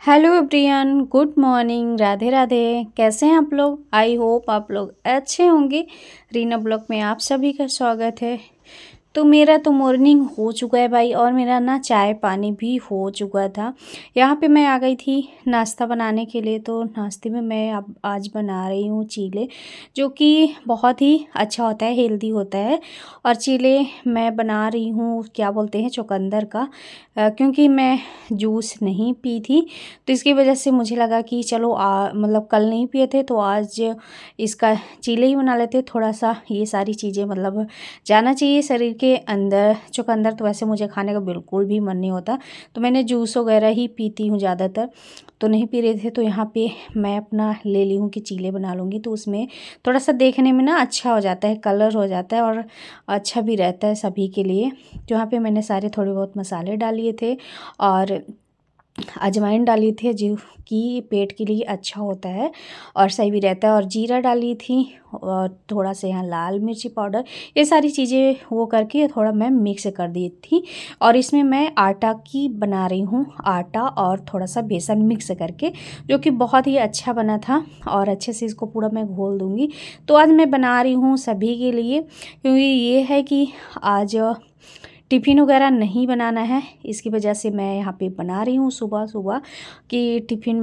Hello everyone, good morning, Radhe Radhe. कैसे हैं आप लोग? आई होप आप लोग अच्छे होंगे। रीना ब्लॉग में आप सभी का स्वागत है। तो मेरा तो मॉर्निंग हो चुका है भाई, और मेरा ना चाय पानी भी हो चुका था। यहाँ पे मैं आ गई थी नाश्ता बनाने के लिए। तो नाश्ते में मैं अब आज बना रही हूँ चीले, जो कि बहुत ही अच्छा होता है, हेल्दी होता है। और चीले मैं बना रही हूँ, क्या बोलते हैं, चुकंदर का। क्योंकि मैं जूस नहीं पी थी, तो इसकी वजह से मुझे लगा कि चलो मतलब कल नहीं पिए थे तो आज इसका चीले ही बना लेते। थोड़ा सा ये सारी चीज़ें मतलब जाना चाहिए शरीर के अंदर। चुकंदर तो वैसे मुझे खाने का बिल्कुल भी मन नहीं होता, तो मैंने जूस वगैरह ही पीती हूँ ज़्यादातर। तो नहीं पी रहे थे, तो यहाँ पे मैं अपना ले ली हूँ कि चीले बना लूँगी। तो उसमें थोड़ा सा देखने में ना अच्छा हो जाता है, कलर हो जाता है और अच्छा भी रहता है सभी के लिए। तो यहाँ पे मैंने सारे थोड़े बहुत मसाले डाल लिए थे और अजवाइन डाली थी, जो कि पेट के लिए अच्छा होता है और सही भी रहता है। और जीरा डाली थी और थोड़ा सा यहाँ लाल मिर्ची पाउडर, ये सारी चीज़ें वो करके थोड़ा मैं मिक्स कर दी थी। और इसमें मैं आटा की बना रही हूँ, आटा और थोड़ा सा बेसन मिक्स करके, जो कि बहुत ही अच्छा बना था। और अच्छे से इसको पूरा मैं घोल दूँगी। तो आज मैं बना रही हूँ सभी के लिए, क्योंकि ये है कि आज टिफ़िन वगैरह नहीं बनाना है, इसकी वजह से मैं यहाँ पे बना रही हूँ सुबह सुबह। कि टिफ़िन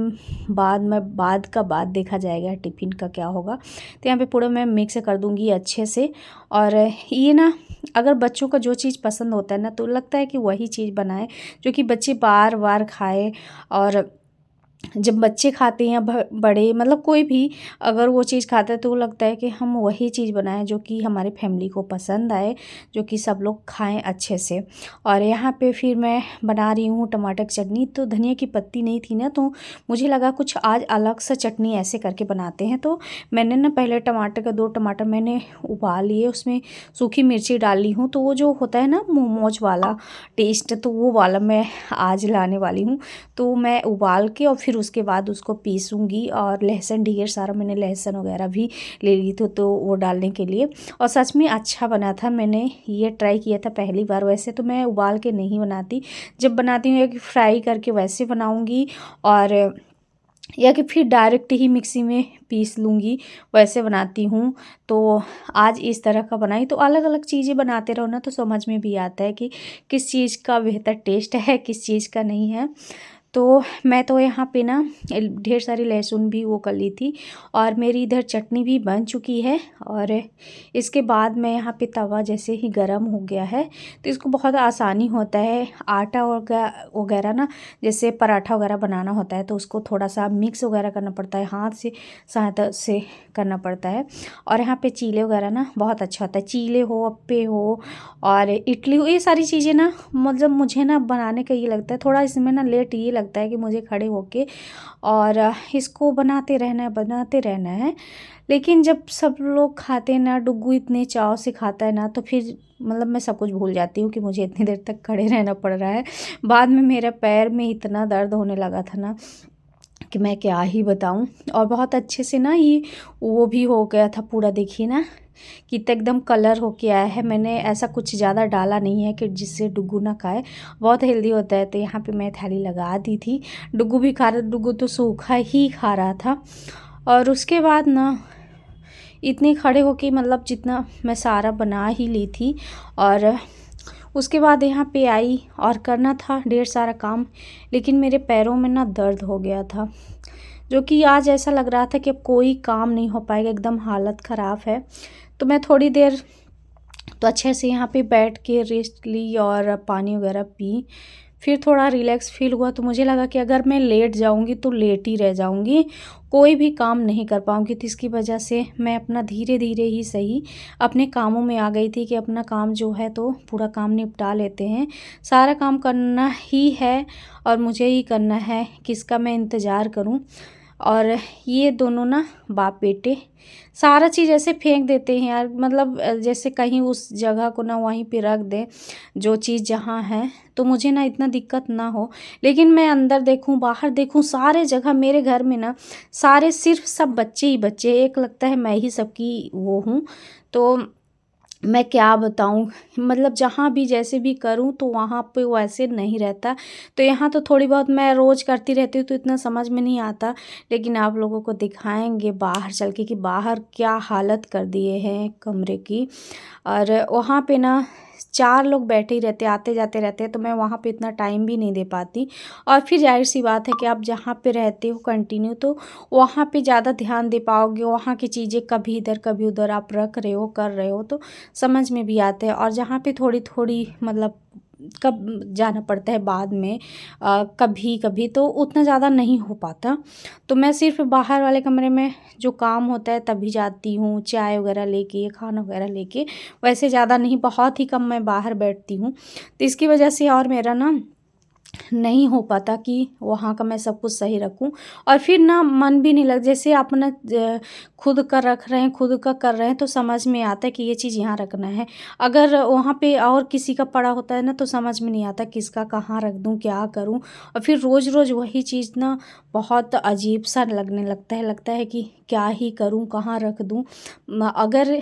बाद में बाद देखा जाएगा टिफ़िन का क्या होगा। तो यहाँ पे पूरा मैं मिक्स कर दूँगी अच्छे से। और ये ना, अगर बच्चों को जो चीज़ पसंद होता है ना, तो लगता है कि वही चीज़ बनाएं जो कि बच्चे बार बार खाए। और जब बच्चे खाते हैं या बड़े, मतलब कोई भी अगर वो चीज़ खाता है, तो वो लगता है कि हम वही चीज़ बनाएं जो कि हमारे फैमिली को पसंद आए, जो कि सब लोग खाएं अच्छे से। और यहाँ पे फिर मैं बना रही हूँ टमाटर की चटनी। तो धनिया की पत्ती नहीं थी ना, तो मुझे लगा कुछ आज अलग सा चटनी ऐसे करके बनाते हैं। तो मैंने ना पहले दो टमाटर मैंने उबाल लिए, उसमें सूखी मिर्ची डाल ली हूँ। तो वो जो होता है ना मोमोज वाला टेस्ट, तो वो वाला मैं आज लाने वाली हूँ। तो मैं उबाल के और फिर उसके बाद उसको पीसूँगी। और लहसुन ढेर सारा मैंने लहसुन वगैरह भी ले ली थी, तो वो डालने के लिए। और सच में अच्छा बना था, मैंने ये ट्राई किया था पहली बार। वैसे तो मैं उबाल के नहीं बनाती, जब बनाती हूँ कि फ्राई करके वैसे बनाऊँगी, और या कि फिर डायरेक्ट ही मिक्सी में पीस लूँगी, वैसे बनाती हूँ। तो आज इस तरह का बनाई। तो अलग अलग चीज़ें बनाते रहो ना, तो समझ में भी आता है कि किस चीज़ का बेहतर टेस्ट है, किस चीज़ का नहीं है। तो मैं तो यहाँ पे ना ढेर सारी लहसुन भी वो कर ली थी, और मेरी इधर चटनी भी बन चुकी है। और इसके बाद मैं यहाँ पे तवा जैसे ही गरम हो गया है, तो इसको बहुत आसानी होता है आटा वगैरह ना, जैसे पराठा वगैरह बनाना होता है, तो उसको थोड़ा सा मिक्स वगैरह करना पड़ता है, हाथ से सहायता से करना पड़ता है। और यहाँ पे चीले वगैरह ना बहुत अच्छा होता है, चीले हो, अप्पे हो और इडली हो, ये सारी चीज़ें ना, मतलब मुझे ना बनाने का ये लगता है थोड़ा इसमें ना लेट, ये लगता है कि मुझे खड़े होके और इसको बनाते रहना है। लेकिन जब सब लोग खाते हैं ना, डुग्गू इतने चाव से खाता है ना, तो फिर मतलब मैं सब कुछ भूल जाती हूँ कि मुझे इतनी देर तक खड़े रहना पड़ रहा है। बाद में मेरे पैर में इतना दर्द होने लगा था ना, कि मैं क्या ही बताऊँ। और बहुत अच्छे से ना ये वो भी हो गया था पूरा, देखिए ना कि एकदम कलर हो के आया है। मैंने ऐसा कुछ ज़्यादा डाला नहीं है कि जिससे डुग्गू ना खाए, बहुत हेल्दी होता है। तो यहाँ पे मैं थाली लगा दी थी, डुग्गू भी खा रहा, डुग्गू तो सूखा ही खा रहा था। और उसके बाद ना इतने खड़े होके, मतलब जितना मैं सारा बना ही ली थी। और उसके बाद यहाँ पे आई और करना था ढेर सारा काम, लेकिन मेरे पैरों में ना दर्द हो गया था, जो कि आज ऐसा लग रहा था कि अब कोई काम नहीं हो पाएगा, एकदम हालत ख़राब है। तो मैं थोड़ी देर तो अच्छे से यहाँ पे बैठ के रेस्ट ली और पानी वगैरह पी। फिर थोड़ा रिलैक्स फील हुआ, तो मुझे लगा कि अगर मैं लेट जाऊँगी तो लेट ही रह जाऊँगी, कोई भी काम नहीं कर पाऊँगी। तो इसकी वजह से मैं अपना धीरे धीरे ही सही अपने कामों में आ गई थी, कि अपना काम जो है तो पूरा काम निपटा लेते हैं। सारा काम करना ही है और मुझे ही करना है, किसका मैं इंतज़ार करूँ। और ये दोनों ना बाप बेटे सारा चीज़ ऐसे फेंक देते हैं यार, मतलब जैसे कहीं उस जगह को ना वहीं पे रख दें जो चीज़ जहाँ है, तो मुझे ना इतना दिक्कत ना हो। लेकिन मैं अंदर देखूँ बाहर देखूँ, सारे जगह मेरे घर में ना सारे सिर्फ सब बच्चे ही बच्चे, एक लगता है मैं ही सबकी वो हूँ। तो मैं क्या बताऊँ, मतलब जहाँ भी जैसे भी करूँ तो वहाँ पे वैसे नहीं रहता। तो यहाँ तो थोड़ी बहुत मैं रोज़ करती रहती हूँ तो इतना समझ में नहीं आता। लेकिन आप लोगों को दिखाएँगे बाहर चल के कि बाहर क्या हालत कर दिए हैं कमरे की। और वहाँ पे ना 4 लोग बैठे ही रहते, आते-जाते रहते हैं, तो मैं वहाँ पे इतना टाइम भी नहीं दे पाती। और फिर ज़ाहिर-सी बात है कि आप जहाँ पे रहते हो कंटिन्यू, तो वहाँ पे ज़्यादा ध्यान दे पाओगे। वहाँ की चीज़ें कभी इधर कभी उधर आप रख रहे हो, कर रहे हो, तो समझ में भी आते हैं। और जहाँ पे थोड़ी-थोड़ी मतलब कब जाना पड़ता है बाद में कभी-कभी, तो उतना ज़्यादा नहीं हो पाता। तो मैं सिर्फ़ बाहर वाले कमरे में जो काम होता है तभी जाती हूँ, चाय वग़ैरह लेके, खाना वग़ैरह लेके। वैसे ज़्यादा नहीं, बहुत ही कम मैं बाहर बैठती हूँ। तो इसकी वजह से और मेरा ना नहीं हो पाता कि वहाँ का मैं सब कुछ सही रखूँ। और फिर ना मन भी नहीं लग, जैसे आप ना खुद का रख रहे हैं, खुद का कर रहे हैं, तो समझ में आता है कि ये चीज़ यहाँ रखना है। अगर वहाँ पे और किसी का पड़ा होता है ना, तो समझ में नहीं आता किसका कहाँ रख दूँ, क्या करूँ। और फिर रोज़-रोज़ वही चीज़ ना बहुत अजीब-सा लगता है कि क्या ही करूँ, कहाँ रख दूँ। अगर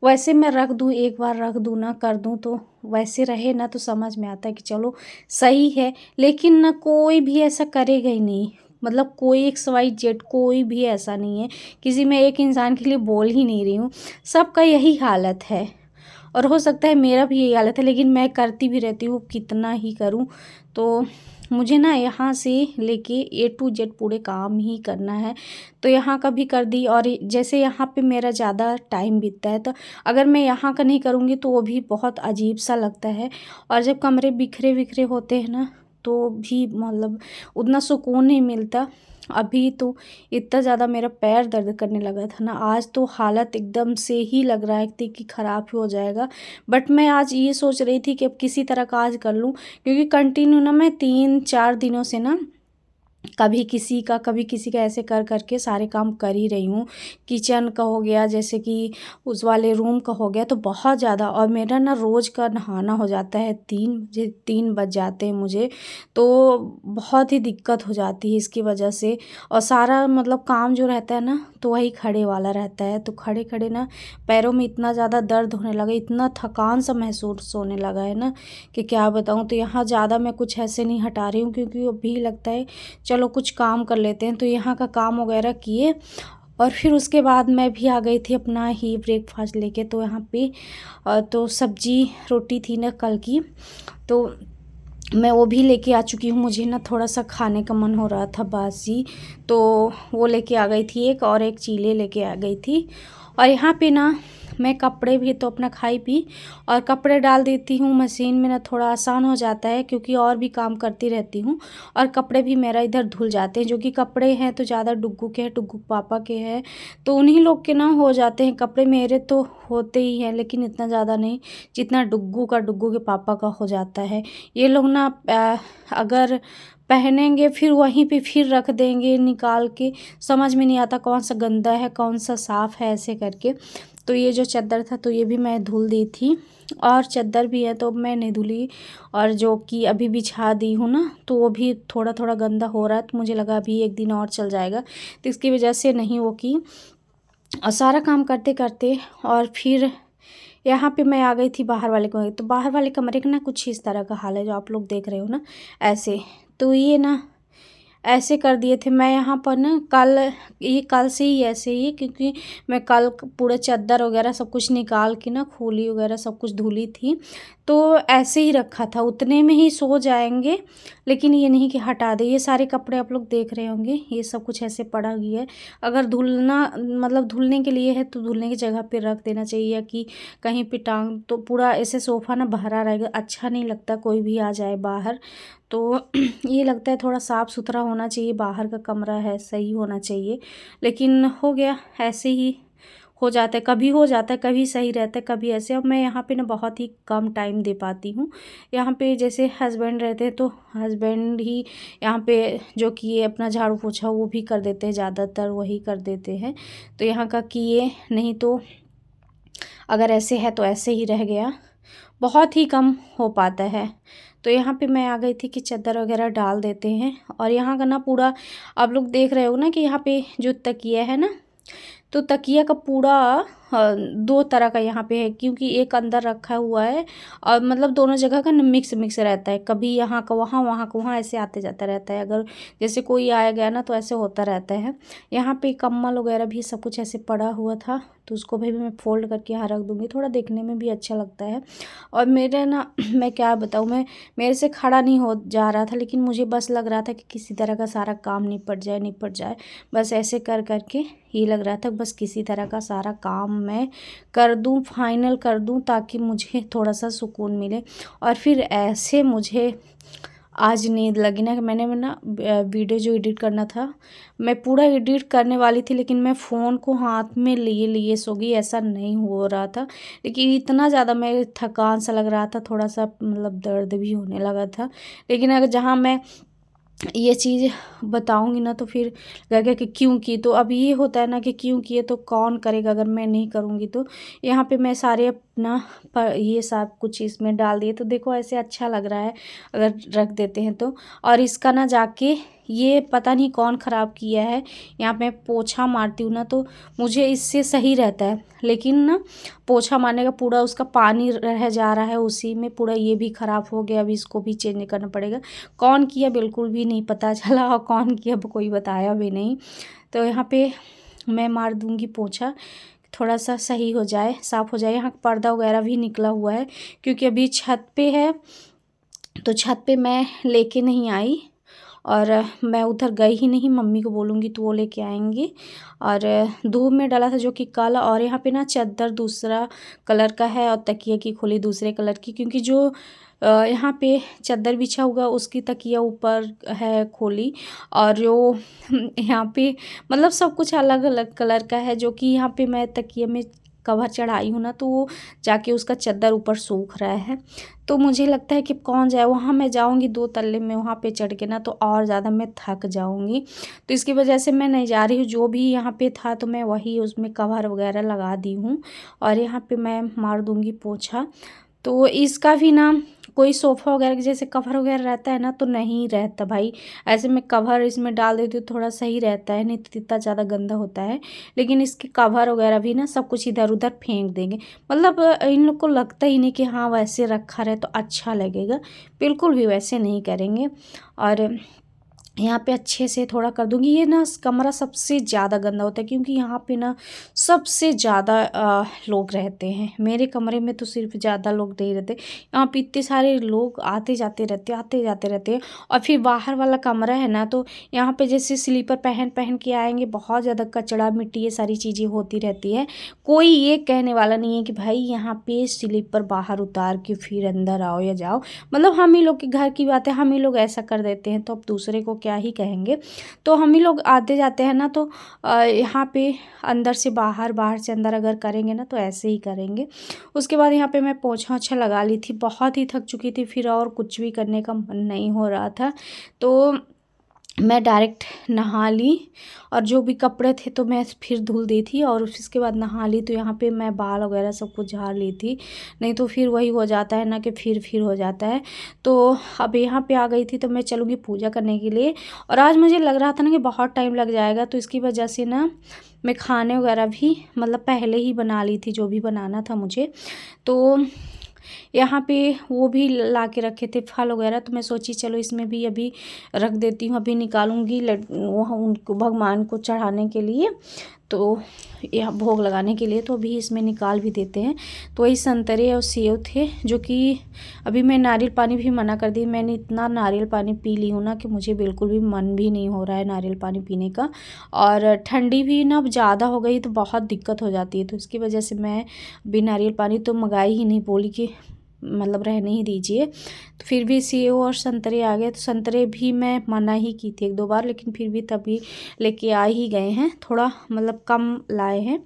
वैसे मैं रख दूँ, एक बार रख दूँ ना, कर दूँ, तो वैसे रहे ना, तो समझ में आता है कि चलो सही है। लेकिन ना कोई भी ऐसा करेगा ही नहीं, मतलब कोई एक्स वाई जेड कोई भी ऐसा नहीं है। किसी मैं एक इंसान के लिए बोल ही नहीं रही हूँ, सबका यही हालत है। और हो सकता है मेरा भी यही हालत है, लेकिन मैं करती भी रहती हूँ, कितना ही करूँ। तो मुझे ना यहाँ से लेके ए टू जेड पूरे काम ही करना है। तो यहाँ का भी कर दी, और जैसे यहाँ पे मेरा ज़्यादा टाइम बीतता है, तो अगर मैं यहाँ का नहीं करूँगी तो वो भी बहुत अजीब सा लगता है। और जब कमरे बिखरे बिखरे होते हैं ना, तो भी मतलब उतना सुकून नहीं मिलता। अभी तो इतना ज़्यादा मेरा पैर दर्द करने लगा था ना, आज तो हालत एकदम से ही लग रहा है कि ख़राब ही हो जाएगा। बट मैं आज ये सोच रही थी कि अब किसी तरह का आज कर लूँ, क्योंकि कंटिन्यू ना मैं 3-4 दिनों से ना कभी किसी का, कभी किसी का, ऐसे कर कर के सारे काम कर ही रही हूँ। किचन का हो गया, जैसे कि उस वाले रूम का हो गया, तो बहुत ज़्यादा। और मेरा ना रोज़ का नहाना हो जाता है 3 बजे, 3 बज जाते हैं मुझे। तो बहुत ही दिक्कत हो जाती है इसकी वजह से। और सारा मतलब काम जो रहता है ना, तो वही खड़े वाला रहता है। तो खड़े-खड़े ना पैरों में इतना ज़्यादा दर्द होने लगा, इतना थकान सा महसूस होने लगा है ना, कि क्या बताऊँ। तो यहाँ ज़्यादा मैं कुछ ऐसे नहीं हटा रही हूँ, क्योंकि अभी लगता है चलो कुछ काम कर लेते हैं। तो यहाँ का काम वगैरह किए, और फिर उसके बाद मैं भी आ गई थी अपना ही ब्रेकफास्ट लेके। तो यहाँ पे तो सब्जी रोटी थी ना कल की, तो मैं वो भी लेके आ चुकी हूँ। मुझे ना थोड़ा सा खाने का मन हो रहा था बासी, तो वो लेके आ गई थी एक, और एक चीले लेके आ गई थी। और यहाँ पे ना मैं कपड़े भी तो अपना खाई पी और कपड़े डाल देती हूँ मशीन में ना, थोड़ा आसान हो जाता है, क्योंकि और भी काम करती रहती हूँ। और कपड़े भी मेरा इधर धुल जाते हैं, जो कि कपड़े हैं तो ज़्यादा डुग्गू के हैं, डुग्गू पापा के हैं, तो उन्हीं लोग के ना हो जाते हैं कपड़े। मेरे तो होते ही हैं, लेकिन इतना ज़्यादा नहीं जितना डुग्गू के पापा का हो जाता है। ये लोग ना अगर पहनेंगे फिर वहीं पे फिर रख देंगे निकाल के, समझ में नहीं आता कौन सा गंदा है कौन सा साफ़ है, ऐसे करके। तो ये जो चादर था तो ये भी मैं धुल दी थी, और चादर भी है तो मैं नहीं धुली। और जो कि अभी बिछा दी हूँ ना, तो वो भी थोड़ा थोड़ा गंदा हो रहा है, तो मुझे लगा अभी एक दिन और चल जाएगा, तो इसकी वजह से नहीं वो की। और सारा काम करते करते और फिर यहाँ पे मैं आ गई थी बाहर वाले कमरे। तो बाहर वाले कमरे का ना कुछ इस तरह का हाल है, जो आप लोग देख रहे हो ना ऐसे। तो ये ना ऐसे कर दिए थे मैं यहाँ पर ना कल, ये कल से ही ऐसे ही, क्योंकि मैं कल पूरा चादर वगैरह सब कुछ निकाल के ना खोली वगैरह सब कुछ धुली थी, तो ऐसे ही रखा था, उतने में ही सो जाएंगे। लेकिन ये नहीं कि हटा दे। ये सारे कपड़े आप लोग देख रहे होंगे, ये सब कुछ ऐसे पड़ा ही है। अगर धुलना मतलब धुलने के लिए है तो धुलने की जगह पे रख देना चाहिए, या कि कहीं पे टांग, तो पूरा ऐसे सोफ़ा ना भरा रहेगा, अच्छा नहीं लगता कोई भी आ जाए बाहर। तो ये लगता है थोड़ा साफ़ सुथरा होना चाहिए, बाहर का कमरा है सही होना चाहिए। लेकिन हो गया ऐसे ही, हो जाता है, कभी हो जाता है, कभी सही रहता है, कभी ऐसे। अब मैं यहाँ पे ना बहुत ही कम टाइम दे पाती हूँ। यहाँ पे जैसे हस्बैंड रहते हैं तो हस्बैंड ही यहाँ पे जो किए अपना झाड़ू पोछा वो भी कर देते हैं, ज़्यादातर वही कर देते हैं। तो यहाँ का किए, नहीं तो अगर ऐसे है तो ऐसे ही रह गया, बहुत ही कम हो पाता है। तो यहाँ पे मैं आ गई थी कि चादर वगैरह डाल देते हैं। और यहाँ का ना पूरा आप लोग देख रहे हो ना कि यहाँ पे जो तकिया है ना, तो तकिया का पूरा दो तरह का यहाँ पे है, क्योंकि एक अंदर रखा हुआ है और मतलब दोनों जगह का मिक्स मिक्स रहता है, कभी यहाँ का वहाँ, वहाँ का वहाँ, ऐसे आते जाता रहता है। अगर जैसे कोई आया गया ना तो ऐसे होता रहता है। यहाँ पे कम्बल वगैरह भी सब कुछ ऐसे पड़ा हुआ था, तो उसको भी मैं फ़ोल्ड करके यहाँ रख दूँगी, थोड़ा देखने में भी अच्छा लगता है। और मेरे ना मैं क्या बताऊँ, मेरे से खड़ा नहीं हो जा रहा था, लेकिन मुझे बस लग रहा था कि किसी तरह का सारा काम निपट जाए। बस ऐसे कर करके ये लग रहा था बस किसी तरह का सारा काम मैं कर दूं, फाइनल कर दूं, ताकि मुझे थोड़ा सा सुकून मिले। और फिर ऐसे मुझे आज नींद लगी ना कि मैंने ना वीडियो जो एडिट करना था, मैं पूरा एडिट करने वाली थी, लेकिन मैं फ़ोन को हाथ में लिए लिए सो गई। ऐसा नहीं हो रहा था, लेकिन इतना ज़्यादा मैं थकान सा लग रहा था, थोड़ा सा मतलब दर्द भी होने लगा था। लेकिन अगर जहाँ मैं ये चीज़ बताऊंगी ना तो फिर लगेगा कि क्यों की। तो अब ये होता है ना कि क्यों किए तो कौन करेगा अगर मैं नहीं करूँगी तो। यहाँ पे मैं सारे अपना पर ये सब कुछ इसमें डाल दिए, तो देखो ऐसे अच्छा लग रहा है अगर रख देते हैं तो। और इसका ना जाके ये पता नहीं कौन ख़राब किया है, यहाँ पे पोछा मारती हूँ ना तो मुझे इससे सही रहता है, लेकिन ना पोछा मारने का पूरा उसका पानी रह जा रहा है उसी में, पूरा ये भी ख़राब हो गया। अभी इसको भी चेंज करना पड़ेगा। कौन किया बिल्कुल भी नहीं पता चला, और कौन किया कोई बताया भी नहीं। तो यहाँ पे मैं मार दूँगी पोछा, थोड़ा सा सही हो जाए, साफ़ हो जाए। यहाँ पर्दा वगैरह भी निकला हुआ है, क्योंकि अभी छत पे है तो छत पे मैं लेके नहीं आई, और मैं उधर गई ही नहीं। मम्मी को बोलूँगी तो वो लेके आएंगी। और धूप में डाला था जो कि कल। और यहाँ पे ना चादर दूसरा कलर का है और तकिया की खोली दूसरे कलर की, क्योंकि जो यहाँ पे चादर बिछा हुआ उसकी तकिया ऊपर है खोली, और जो यहाँ पे मतलब सब कुछ अलग अलग कलर का है। जो कि यहाँ पे मैं तकिया में कवर चढ़ाई हूँ ना, तो वो जाके उसका चादर ऊपर सूख रहा है। तो मुझे लगता है कि कौन जाए वहाँ, मैं जाऊँगी 2 तल्ले में वहाँ पे चढ़ के ना तो और ज़्यादा मैं थक जाऊँगी। तो इसकी वजह से मैं नहीं जा रही हूँ। जो भी यहाँ पे था तो मैं वही उसमें कवर वगैरह लगा दी हूँ, और यहाँ पे मैं मार दूँगी पोछा। तो इसका भी ना कोई सोफ़ा वगैरह के जैसे कवर वगैरह रहता है ना तो नहीं रहता भाई। ऐसे मैं कवर इसमें डाल देती हूँ थोड़ा सही रहता है, नहीं तो इतना ज़्यादा गंदा होता है। लेकिन इसके कवर वगैरह भी ना सब कुछ इधर उधर फेंक देंगे, मतलब इन लोग को लगता ही नहीं कि हाँ वैसे रखा रहे तो अच्छा लगेगा, बिल्कुल भी वैसे नहीं करेंगे। और यहाँ पे अच्छे से थोड़ा कर दूँगी। ये ना कमरा सबसे ज़्यादा गंदा होता है, क्योंकि यहाँ पे ना सबसे ज़्यादा लोग रहते हैं। मेरे कमरे में तो सिर्फ ज़्यादा लोग नहीं रहते, यहाँ पे इतने सारे लोग आते जाते रहते हैं। और फिर बाहर वाला कमरा है ना, तो यहाँ पे जैसे स्लीपर पहन पहन के आएंगे, बहुत ज़्यादा कचड़ा मिट्टी ये सारी चीज़ें होती रहती है। कोई ये कहने वाला नहीं है कि भाई यहाँ पे स्लीपर बाहर उतार के फिर अंदर आओ या जाओ। मतलब हम ही लोग के घर की बात है, हम ही लोग ऐसा कर देते हैं, तो अब दूसरे को क्या ही कहेंगे। तो हम ही लोग आते जाते हैं ना, तो यहाँ पे अंदर से बाहर, बाहर से अंदर अगर करेंगे ना तो ऐसे ही करेंगे। उसके बाद यहाँ पे मैं पोछा ओछा लगा ली थी, बहुत ही थक चुकी थी, फिर और कुछ भी करने का मन नहीं हो रहा था। तो मैं डायरेक्ट नहा ली, और जो भी कपड़े थे तो मैं फिर धुल दी थी, और उसके बाद नहा ली। तो यहाँ पे मैं बाल वगैरह सब कुछ झाड़ ली थी, नहीं तो फिर वही हो जाता है ना कि फिर हो जाता है। तो अब यहाँ पे आ गई थी, तो मैं चलूँगी पूजा करने के लिए। और आज मुझे लग रहा था ना कि बहुत टाइम लग जाएगा, तो इसकी वजह से ना मैं खाने वगैरह भी मतलब पहले ही बना ली थी जो भी बनाना था मुझे। तो यहाँ पे वो भी ला के रखे थे फल वगैरह, तो मैं सोची चलो इसमें भी अभी रख देती हूँ, अभी निकालूंगी वहाँ उनको भगवान को चढ़ाने के लिए, तो यहाँ भोग लगाने के लिए, तो अभी इसमें निकाल भी देते हैं। तो वही संतरे और सेव थे, जो कि अभी मैं नारियल पानी भी मना कर दी। मैंने इतना नारियल पानी पी ली हूँ ना कि मुझे बिल्कुल भी मन भी नहीं हो रहा है नारियल पानी पीने का। और ठंडी भी ना ज़्यादा हो गई तो बहुत दिक्कत हो जाती है, तो इसकी वजह से मैं अभी नारियल पानी तो मंगाई ही नहीं, बोली कि मतलब रहने ही दीजिए। तो फिर भी सेव और संतरे आ गए, तो संतरे भी मैं मना ही की थी 1-2 बार, लेकिन फिर भी तभी लेके आ ही गए हैं। थोड़ा मतलब कम लाए हैं,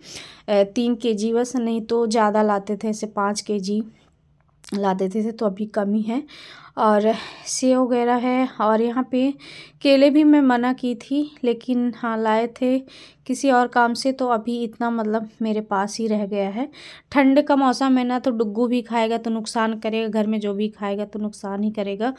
3 kg बस, नहीं तो ज़्यादा लाते थे, ऐसे 5 kg ला देते थे, तो अभी कम ही है। और सेव वगैरह है। और यहाँ पे केले भी मैं मना की थी, लेकिन हाँ लाए थे किसी और काम से, तो अभी इतना मतलब मेरे पास ही रह गया है। ठंड का मौसम है ना, तो डुग्गू भी खाएगा तो नुकसान करेगा, घर में जो भी खाएगा तो नुकसान ही करेगा।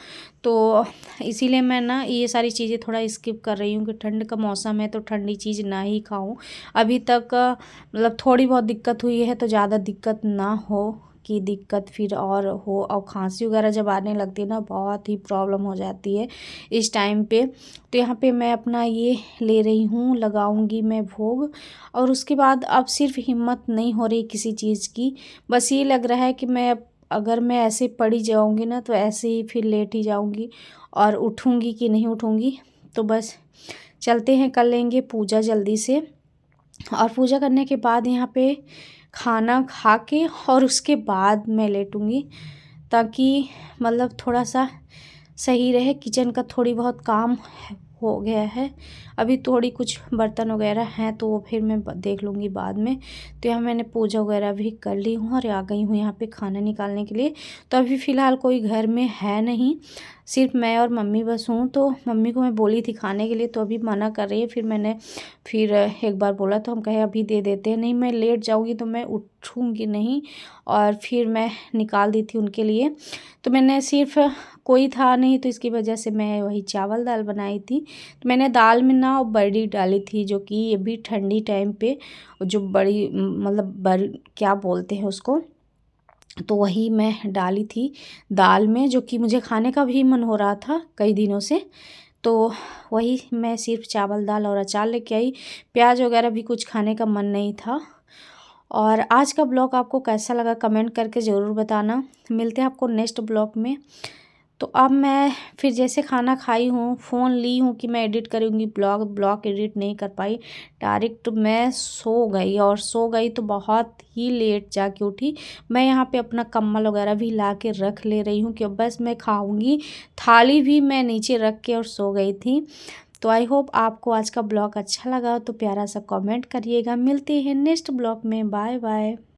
तो इसीलिए मैं ना ये सारी चीज़ें थोड़ा स्किप कर रही हूँ कि ठंड का मौसम है तो ठंडी चीज़ ना ही खाऊं। अभी तक मतलब थोड़ी बहुत दिक्कत हुई है, तो ज़्यादा दिक्कत ना हो कि दिक्कत फिर और हो। और खांसी वगैरह जब आने लगती है ना, बहुत ही प्रॉब्लम हो जाती है इस टाइम पे। तो यहाँ पे मैं अपना ये ले रही हूँ, लगाऊंगी मैं भोग। और उसके बाद अब सिर्फ हिम्मत नहीं हो रही किसी चीज़ की, बस ये लग रहा है कि मैं अगर मैं ऐसे पड़ी जाऊंगी ना, तो ऐसे ही फिर लेट ही जाऊंगी और उठूंगी कि नहीं उठूंगी। तो बस चलते हैं, कर लेंगे पूजा जल्दी से। और पूजा करने के बाद यहाँ पे खाना खा के और उसके बाद मैं लेटूंगी, ताकि मतलब थोड़ा सा सही रहे। किचन का थोड़ी बहुत काम हो गया है, अभी थोड़ी कुछ बर्तन वगैरह हैं तो वो फिर मैं देख लूँगी बाद में। तो यहाँ मैंने पूजा वगैरह भी कर ली हूँ और आ गई हूँ यहाँ पे खाना निकालने के लिए। तो अभी फ़िलहाल कोई घर में है नहीं, सिर्फ मैं और मम्मी बस हूँ। तो मम्मी को मैं बोली थी खाने के लिए, तो अभी मना कर रही है। फिर एक बार बोला तो हम कहे अभी दे देते हैं, नहीं मैं लेट जाऊँगी तो मैं उठूँगी नहीं। और फिर मैं निकाल दी थी उनके लिए। तो मैंने सिर्फ कोई था नहीं, तो इसकी वजह से मैं वही चावल दाल बनाई थी। तो मैंने दाल में ना बड़ी डाली थी, जो कि ये भी ठंडी टाइम पे जो बड़ी मतलब क्या बोलते हैं उसको, तो वही मैं डाली थी दाल में, जो कि मुझे खाने का भी मन हो रहा था कई दिनों से। तो वही मैं सिर्फ चावल दाल और अचार लेके आई, प्याज वगैरह भी कुछ खाने का मन नहीं था। और आज का ब्लॉग आपको कैसा लगा कमेंट करके ज़रूर बताना। मिलते हैं आपको नेक्स्ट ब्लॉग में। तो अब मैं फिर जैसे खाना खाई हूँ, फ़ोन ली हूँ कि मैं एडिट करूँगी ब्लॉग एडिट नहीं कर पाई, डायरेक्ट मैं सो गई। और सो गई तो बहुत ही लेट जाके उठी। मैं यहाँ पे अपना कम्बल वगैरह भी ला के रख ले रही हूँ कि अब बस मैं खाऊँगी। थाली भी मैं नीचे रख के और सो गई थी। तो आई होप आपको आज का ब्लॉग अच्छा लगा, तो प्यारा सा कमेंट करिएगा। मिलते हैं नेक्स्ट ब्लॉग में, बाय बाय।